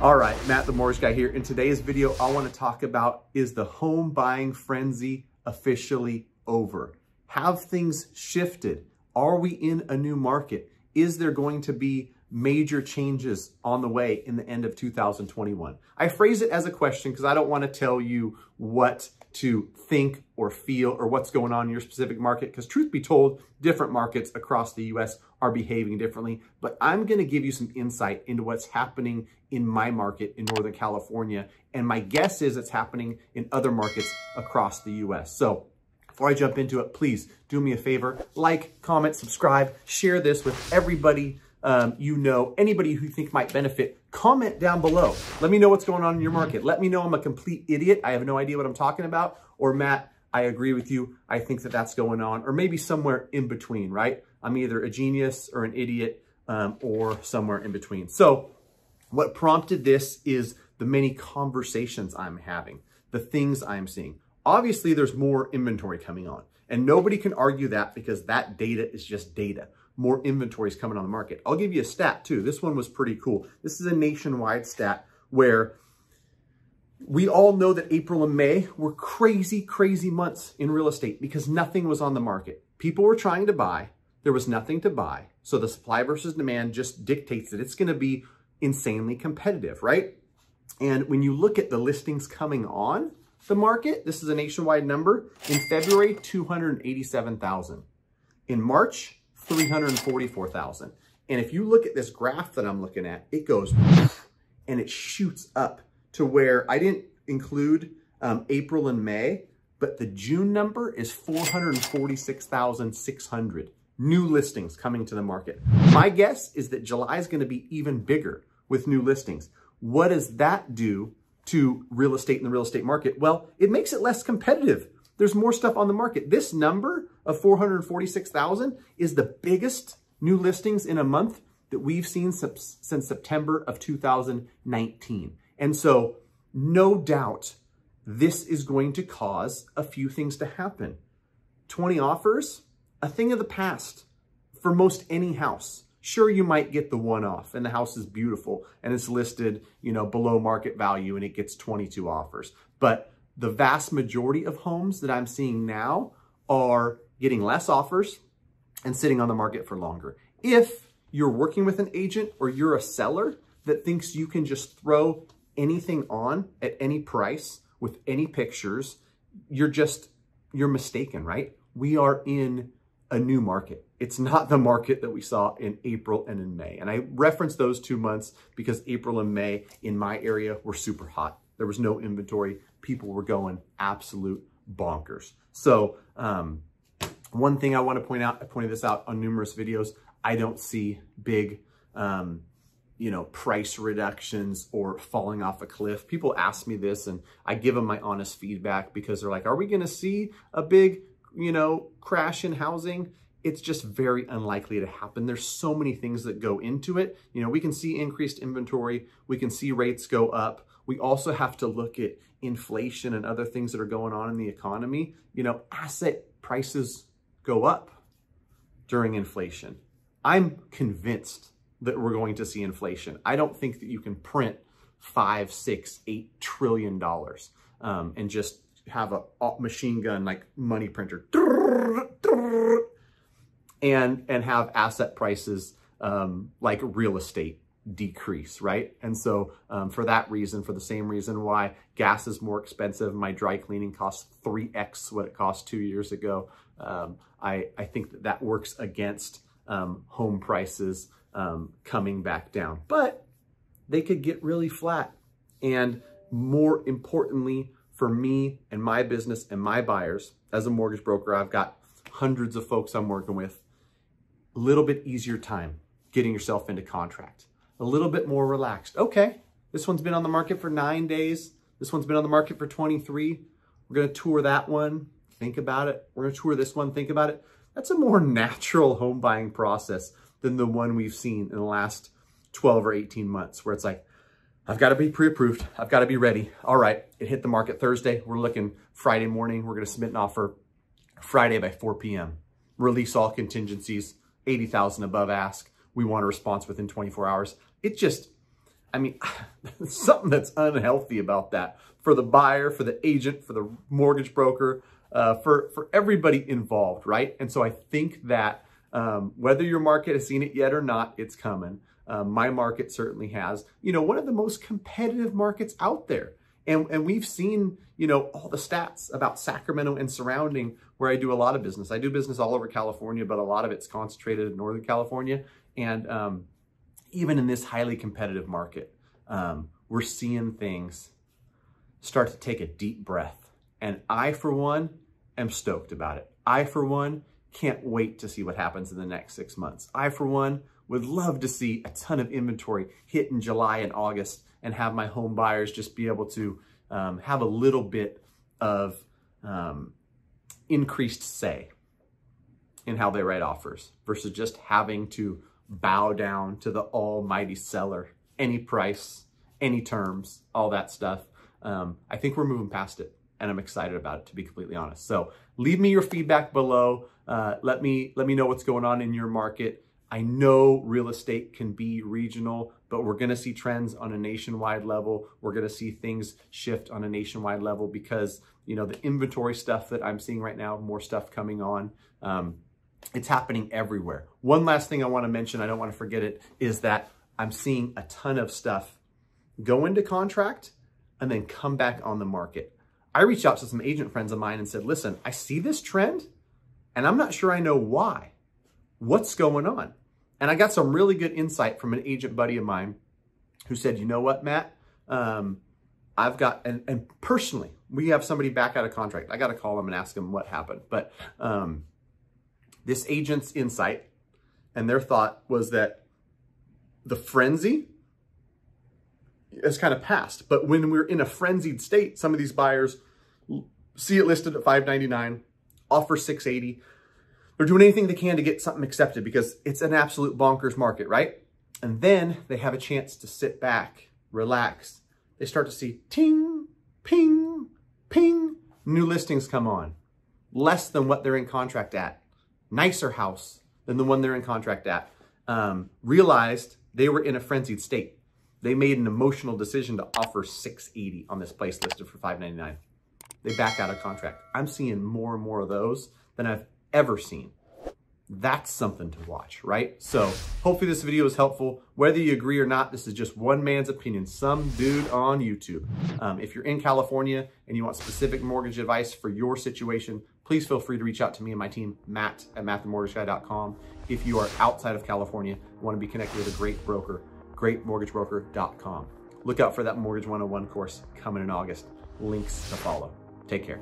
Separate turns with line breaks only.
All right, Matt, the mortgage guy here. In today's video, I want to talk about, is the home buying frenzy officially over? Have things shifted? Are we in a new market? Is there going to be major changes on the way in the end of 2021? I phrase it as a question because I don't want to tell you what to think or feel or what's going on in your specific market, because truth be told, different markets across the US are behaving differently. But I'm going to give you some insight into what's happening in my market in Northern California. And my guess is it's happening in other markets across the US. So before I jump into it, please do me a favor, like, comment, subscribe, share this with everybody you know, anybody who you think might benefit. Comment down below. Let me know what's going on in your market. Let me know I'm a complete idiot. I have no idea what I'm talking about. Or Matt, I agree with you. I think that that's going on. Or maybe somewhere in between, right? I'm either a genius or an idiot or somewhere in between. So what prompted this is the many conversations I'm having, the things I'm seeing. Obviously, there's more inventory coming on. And nobody can argue that because that data is just data. More inventory is coming on the market. I'll give you a stat too. This one was pretty cool. This is a nationwide stat where we all know that April and May were crazy, crazy months in real estate because nothing was on the market. People were trying to buy. There was nothing to buy. So the supply versus demand just dictates that it's going to be insanely competitive, right? And when you look at the listings coming on the market, this is a nationwide number. In February, 287,000. In March, 344,000. And if you look at this graph that I'm looking at, it goes and it shoots up to where I didn't include April and May, but the June number is 446,600 new listings coming to the market. My guess is that July is going to be even bigger with new listings. What does that do to real estate in the real estate market? Well, it makes it less competitive. There's more stuff on the market. This number of 446,000 is the biggest new listings in a month that we've seen since September of 2019. And so no doubt this is going to cause a few things to happen. 20 offers, a thing of the past for most any house. Sure, you might get the one-off and the house is beautiful and it's listed, below market value and it gets 22 offers. But the vast majority of homes that I'm seeing now are getting less offers and sitting on the market for longer. If you're working with an agent or you're a seller that thinks you can just throw anything on at any price with any pictures, you're mistaken, right? We are in a new market. It's not the market that we saw in April and in May. And I reference those 2 months because April and May in my area were super hot. There was no inventory. People were going absolute bonkers. So one thing I want to point out, I pointed this out on numerous videos, I don't see big, price reductions or falling off a cliff. People ask me this and I give them my honest feedback because they're like, are we going to see a big, crash in housing? It's just very unlikely to happen. There's so many things that go into it. We can see increased inventory. We can see rates go up. We also have to look at inflation and other things that are going on in the economy. Asset prices go up during inflation. I'm convinced that we're going to see inflation. I don't think that you can print $5, $6, $8 trillion and just have a machine gun like money printer and have asset prices like real estate decrease, right? And so for that reason, for the same reason why gas is more expensive, my dry cleaning costs 3x what it cost 2 years ago. I think that works against home prices coming back down, but they could get really flat. And more importantly, for me and my business and my buyers, as a mortgage broker, I've got hundreds of folks I'm working with, a little bit easier time getting yourself into contract, a little bit more relaxed. Okay, this one's been on the market for 9 days. This one's been on the market for 23. We're going to tour that one. Think about it. We're going to tour this one. Think about it. That's a more natural home buying process than the one we've seen in the last 12 or 18 months, where it's like, I've got to be pre-approved. I've got to be ready. All right, it hit the market Thursday. We're looking Friday morning. We're going to submit an offer Friday by 4 p.m. Release all contingencies, 80,000 above ask. We want a response within 24 hours. It just, I mean, something that's unhealthy about that for the buyer, for the agent, for the mortgage broker, for everybody involved, right? And so I think that whether your market has seen it yet or not, it's coming. My market certainly has. You know, one of the most competitive markets out there. And we've seen, you know, all the stats about Sacramento and surrounding where I do a lot of business. I do business all over California, but a lot of it's concentrated in Northern California. And even in this highly competitive market, we're seeing things start to take a deep breath. And I, for one, am stoked about it. I, for one, can't wait to see what happens in the next 6 months. I, for one, would love to see a ton of inventory hit in July and August and have my home buyers just be able to have a little bit of increased say in how they write offers versus just having to bow down to the almighty seller, any price, any terms, all that stuff. I think we're moving past it, and I'm excited about it, to be completely honest. So leave me your feedback below. Let me know what's going on in your market. I know real estate can be regional, but we're going to see trends on a nationwide level. We're going to see things shift on a nationwide level because, you know, the inventory stuff that I'm seeing right now, more stuff coming on, it's happening everywhere. One last thing I want to mention, I don't want to forget it, is that I'm seeing a ton of stuff go into contract and then come back on the market. I reached out to some agent friends of mine and said, listen, I see this trend and I'm not sure I know why. What's going on? And I got some really good insight from an agent buddy of mine who said, you know what, Matt, I've got, and personally, we have somebody back out of contract. I got to call him and ask him what happened. But this agent's insight and their thought was that the frenzy has kind of passed. But when we're in a frenzied state, some of these buyers see it listed at $599, offer $680. They're doing anything they can to get something accepted because it's an absolute bonkers market, right? And then they have a chance to sit back, relax. They start to see ting, ping, ping, new listings come on. Less than what they're in contract at. Nicer house than the one they're in contract at. Realized they were in a frenzied state. They made an emotional decision to offer $680 on this place listed for $599. They back out of contract. I'm seeing more and more of those than I've ever seen. That's something to watch, right? So hopefully this video is helpful. Whether you agree or not, this is just one man's opinion, some dude on YouTube. If you're in California and you want specific mortgage advice for your situation, please feel free to reach out to me and my team, Matt at mattthemortgageguy.com. If you are outside of California, want to be connected with a great broker, greatmortgagebroker.com. Look out for that Mortgage 101 course coming in August. Links to follow. Take care.